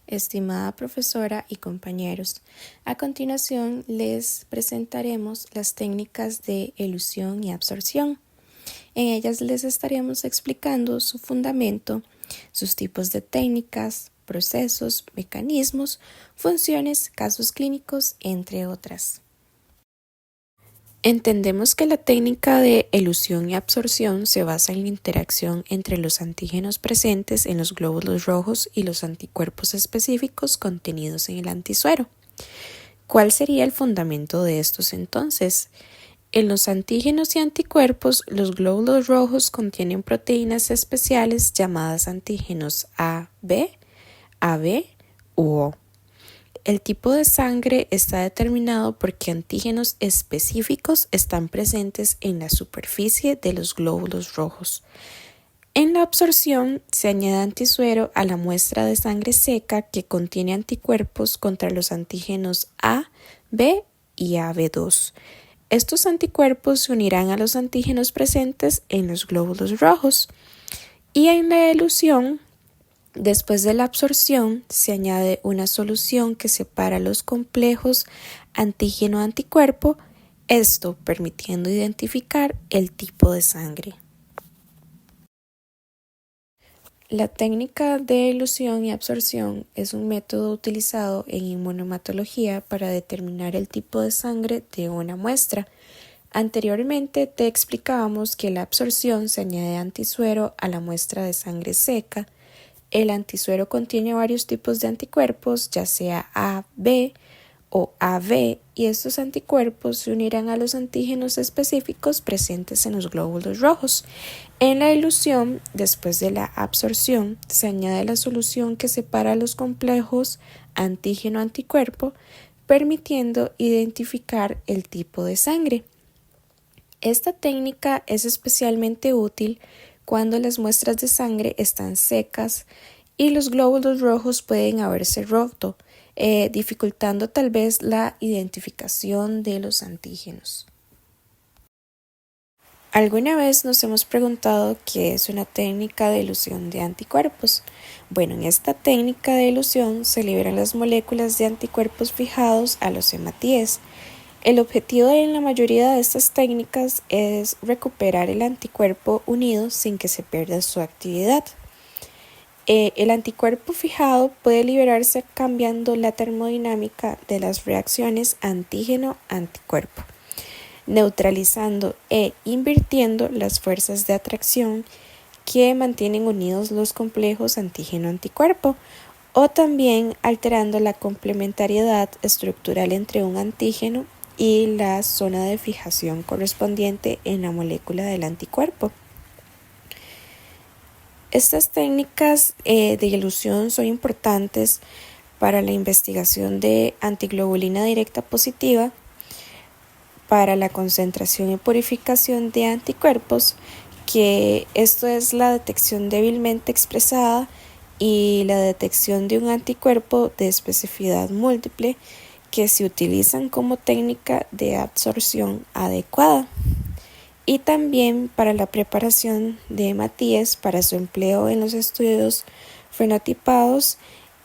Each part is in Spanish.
Estimada profesora y compañeros, a continuación les presentaremos las técnicas de elusión y absorción. En ellas les estaremos explicando su fundamento, sus tipos de técnicas, procesos, mecanismos, funciones, casos clínicos, entre otras. Entendemos que la técnica de elusión y absorción se basa en la interacción entre los antígenos presentes en los glóbulos rojos y los anticuerpos específicos contenidos en el antisuero. ¿Cuál sería el fundamento de estos entonces? En los antígenos y anticuerpos, los glóbulos rojos contienen proteínas especiales llamadas antígenos A, B, AB u O. El tipo de sangre está determinado porque antígenos específicos están presentes en la superficie de los glóbulos rojos. En la absorción se añade antisuero a la muestra de sangre seca que contiene anticuerpos contra los antígenos A, B y AB2. Estos anticuerpos se unirán a los antígenos presentes en los glóbulos rojos. Y en la elusión, después de la absorción, se añade una solución que separa los complejos antígeno-anticuerpo, esto permitiendo identificar el tipo de sangre. La técnica de elusión y absorción es un método utilizado en inmunohematología para determinar el tipo de sangre de una muestra. Anteriormente te explicábamos que la absorción se añade antisuero a la muestra de sangre seca. El antisuero contiene varios tipos de anticuerpos, ya sea A, B o AB, y estos anticuerpos se unirán a los antígenos específicos presentes en los glóbulos rojos. En la elusión, después de la absorción, se añade la solución que separa los complejos antígeno-anticuerpo, permitiendo identificar el tipo de sangre. Esta técnica es especialmente útil cuando las muestras de sangre están secas y los glóbulos rojos pueden haberse roto, dificultando tal vez la identificación de los antígenos. ¿Alguna vez nos hemos preguntado qué es una técnica de elusión de anticuerpos? Bueno, en esta técnica de elusión se liberan las moléculas de anticuerpos fijados a los hematíes. El objetivo en la mayoría de estas técnicas es recuperar el anticuerpo unido sin que se pierda su actividad. El anticuerpo fijado puede liberarse cambiando la termodinámica de las reacciones antígeno-anticuerpo, neutralizando e invirtiendo las fuerzas de atracción que mantienen unidos los complejos antígeno-anticuerpo, o también alterando la complementariedad estructural entre un antígeno y la zona de fijación correspondiente en la molécula del anticuerpo. Estas técnicas de elusión son importantes para la investigación de antiglobulina directa positiva, para la concentración y purificación de anticuerpos, que esto es la detección débilmente expresada y la detección de un anticuerpo de especificidad múltiple, que se utilizan como técnica de absorción adecuada, y también para la preparación de hematíes para su empleo en los estudios fenotipados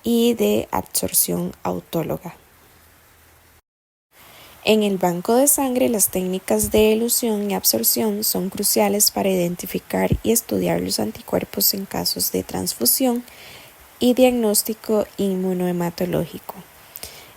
y de absorción autóloga. En el banco de sangre, las técnicas de elusión y absorción son cruciales para identificar y estudiar los anticuerpos en casos de transfusión y diagnóstico inmunohematológico.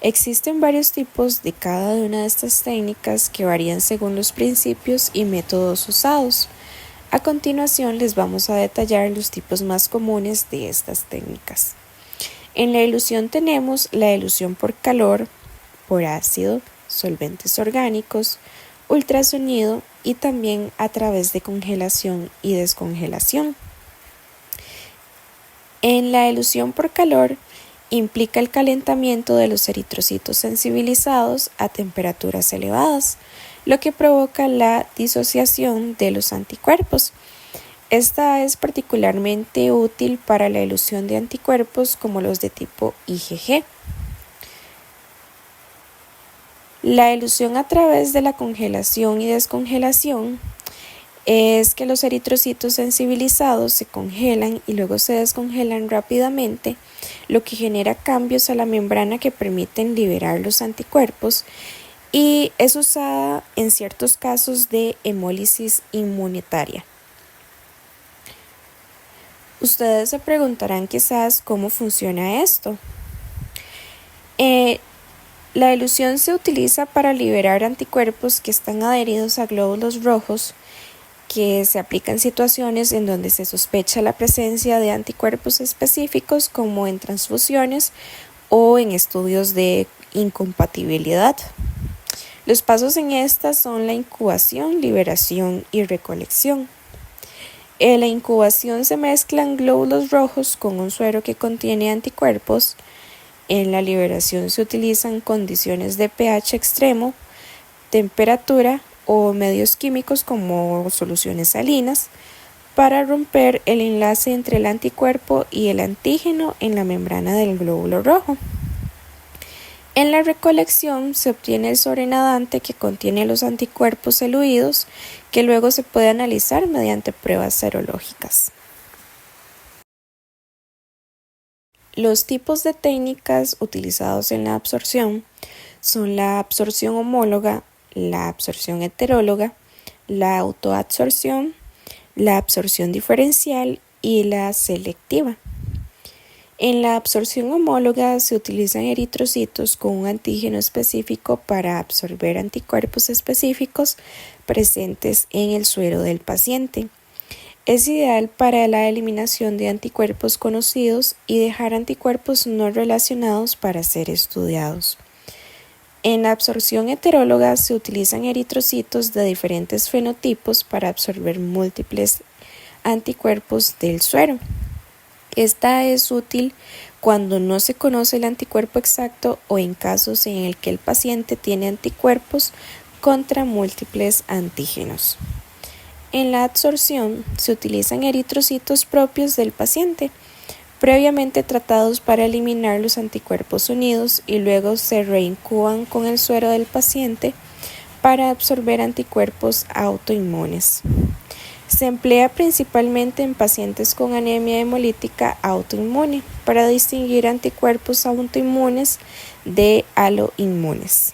Existen varios tipos de cada una de estas técnicas que varían según los principios y métodos usados. A continuación les vamos a detallar los tipos más comunes de estas técnicas. En la elusión tenemos la elusión por calor, por ácido, solventes orgánicos, ultrasonido y también a través de congelación y descongelación. En la elusión por calor implica el calentamiento de los eritrocitos sensibilizados a temperaturas elevadas, lo que provoca la disociación de los anticuerpos. Esta es particularmente útil para la elusión de anticuerpos como los de tipo IgG. La elusión a través de la congelación y descongelación es que los eritrocitos sensibilizados se congelan y luego se descongelan rápidamente, lo que genera cambios a la membrana que permiten liberar los anticuerpos y es usada en ciertos casos de hemólisis inmunitaria. Ustedes se preguntarán quizás cómo funciona esto. La elusión se utiliza para liberar anticuerpos que están adheridos a glóbulos rojos, que se aplica en situaciones en donde se sospecha la presencia de anticuerpos específicos, como en transfusiones o en estudios de incompatibilidad. Los pasos en estas son la incubación, liberación y recolección. En la incubación se mezclan glóbulos rojos con un suero que contiene anticuerpos. En la liberación se utilizan condiciones de pH extremo, temperatura o medios químicos como soluciones salinas para romper el enlace entre el anticuerpo y el antígeno en la membrana del glóbulo rojo. En la recolección se obtiene el sobrenadante que contiene los anticuerpos eluidos que luego se puede analizar mediante pruebas serológicas. Los tipos de técnicas utilizados en la absorción son la absorción homóloga, la absorción heteróloga, la autoabsorción, la absorción diferencial y la selectiva. En la absorción homóloga se utilizan eritrocitos con un antígeno específico para absorber anticuerpos específicos presentes en el suero del paciente. Es ideal para la eliminación de anticuerpos conocidos y dejar anticuerpos no relacionados para ser estudiados. En la absorción heteróloga se utilizan eritrocitos de diferentes fenotipos para absorber múltiples anticuerpos del suero. Esta es útil cuando no se conoce el anticuerpo exacto o en casos en el que el paciente tiene anticuerpos contra múltiples antígenos. En la adsorción se utilizan eritrocitos propios del paciente, previamente tratados para eliminar los anticuerpos unidos y luego se reincuban con el suero del paciente para absorber anticuerpos autoinmunes. Se emplea principalmente en pacientes con anemia hemolítica autoinmune para distinguir anticuerpos autoinmunes de aloinmunes.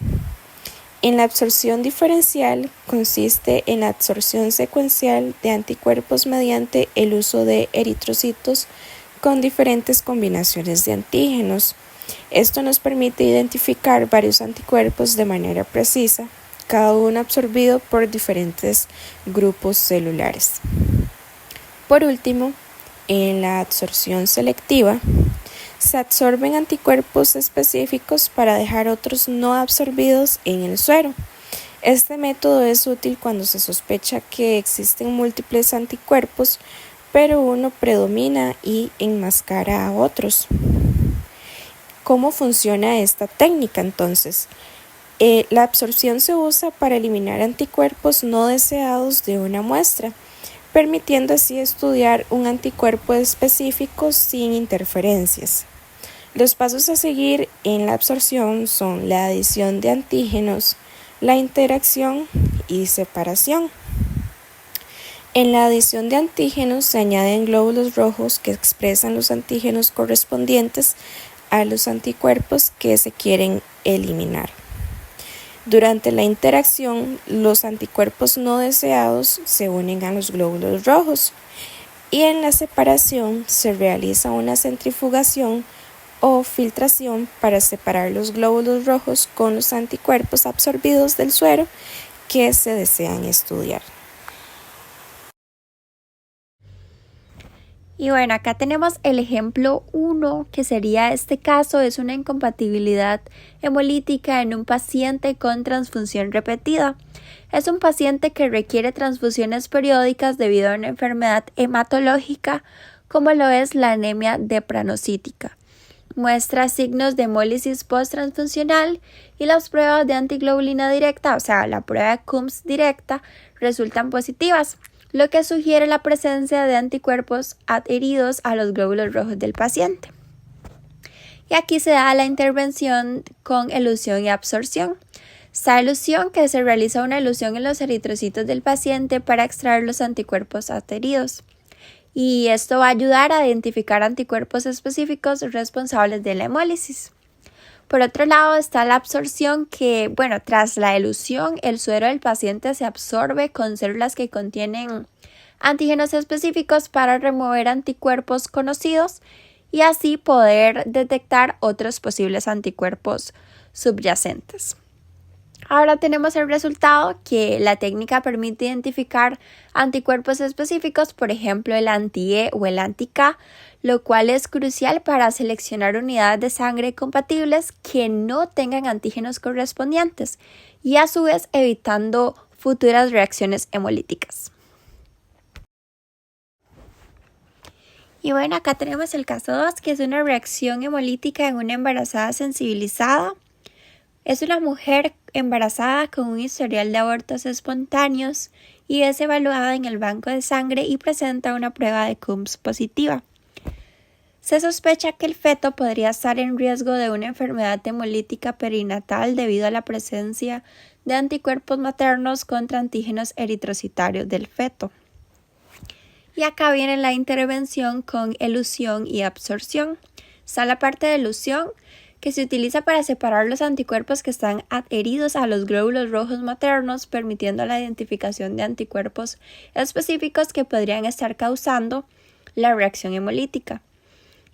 En la absorción diferencial consiste en la absorción secuencial de anticuerpos mediante el uso de eritrocitos con diferentes combinaciones de antígenos. Esto nos permite identificar varios anticuerpos de manera precisa, cada uno absorbido por diferentes grupos celulares. Por último, en la absorción selectiva, se absorben anticuerpos específicos para dejar otros no absorbidos en el suero. Este método es útil cuando se sospecha que existen múltiples anticuerpos, pero uno predomina y enmascara a otros. ¿Cómo funciona esta técnica entonces? La absorción se usa para eliminar anticuerpos no deseados de una muestra, permitiendo así estudiar un anticuerpo específico sin interferencias. Los pasos a seguir en la absorción son la adición de antígenos, la interacción y separación. En la adición de antígenos se añaden glóbulos rojos que expresan los antígenos correspondientes a los anticuerpos que se quieren eliminar. Durante la interacción, los anticuerpos no deseados se unen a los glóbulos rojos y en la separación se realiza una centrifugación o filtración para separar los glóbulos rojos con los anticuerpos absorbidos del suero que se desean estudiar. Y bueno, acá tenemos el ejemplo 1, que sería este caso, es una incompatibilidad hemolítica en un paciente con transfusión repetida. Es un paciente que requiere transfusiones periódicas debido a una enfermedad hematológica como lo es la anemia depranocítica. Muestra signos de hemólisis posttransfusional y las pruebas de antiglobulina directa, o sea, la prueba de Coombs directa, resultan positivas, lo que sugiere la presencia de anticuerpos adheridos a los glóbulos rojos del paciente. Y aquí se da la intervención con elusión y absorción. Esta elusión, que se realiza una elusión en los eritrocitos del paciente para extraer los anticuerpos adheridos. y esto va a ayudar a identificar anticuerpos específicos responsables de la hemólisis. Por otro lado está la absorción que, tras la elución, el suero del paciente se absorbe con células que contienen antígenos específicos para remover anticuerpos conocidos y así poder detectar otros posibles anticuerpos subyacentes. Ahora tenemos el resultado que la técnica permite identificar anticuerpos específicos, por ejemplo el anti-E o el anti-K, lo cual es crucial para seleccionar unidades de sangre compatibles que no tengan antígenos correspondientes y a su vez evitando futuras reacciones hemolíticas. Y acá tenemos el caso 2, que es una reacción hemolítica en una embarazada sensibilizada. Es una mujer embarazada con un historial de abortos espontáneos y es evaluada en el banco de sangre y presenta una prueba de Coombs positiva. Se sospecha que el feto podría estar en riesgo de una enfermedad hemolítica perinatal debido a la presencia de anticuerpos maternos contra antígenos eritrocitarios del feto. Y acá viene la intervención con elución y absorción. Está la parte de elución, que se utiliza para separar los anticuerpos que están adheridos a los glóbulos rojos maternos, permitiendo la identificación de anticuerpos específicos que podrían estar causando la reacción hemolítica.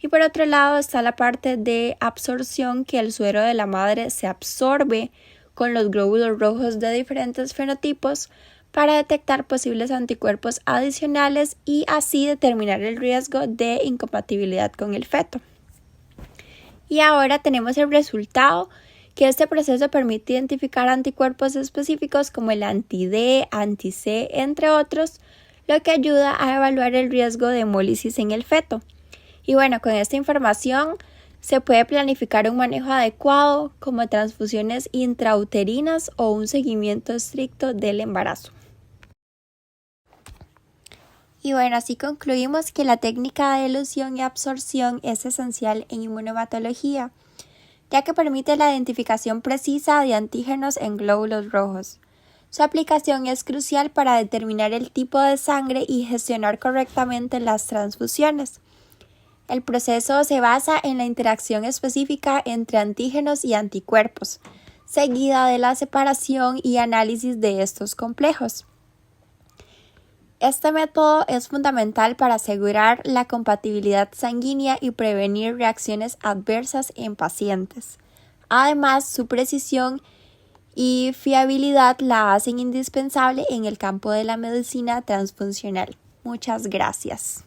Y por otro lado está la parte de absorción, que el suero de la madre se absorbe con los glóbulos rojos de diferentes fenotipos para detectar posibles anticuerpos adicionales y así determinar el riesgo de incompatibilidad con el feto. Y ahora tenemos el resultado, que este proceso permite identificar anticuerpos específicos como el anti-D, anti-C, entre otros, lo que ayuda a evaluar el riesgo de hemólisis en el feto. Y con esta información se puede planificar un manejo adecuado como transfusiones intrauterinas o un seguimiento estricto del embarazo. Y así concluimos que la técnica de elución y absorción es esencial en inmunohematología, ya que permite la identificación precisa de antígenos en glóbulos rojos. Su aplicación es crucial para determinar el tipo de sangre y gestionar correctamente las transfusiones. El proceso se basa en la interacción específica entre antígenos y anticuerpos, seguida de la separación y análisis de estos complejos. Este método es fundamental para asegurar la compatibilidad sanguínea y prevenir reacciones adversas en pacientes. Además, su precisión y fiabilidad la hacen indispensable en el campo de la medicina transfuncional. Muchas gracias.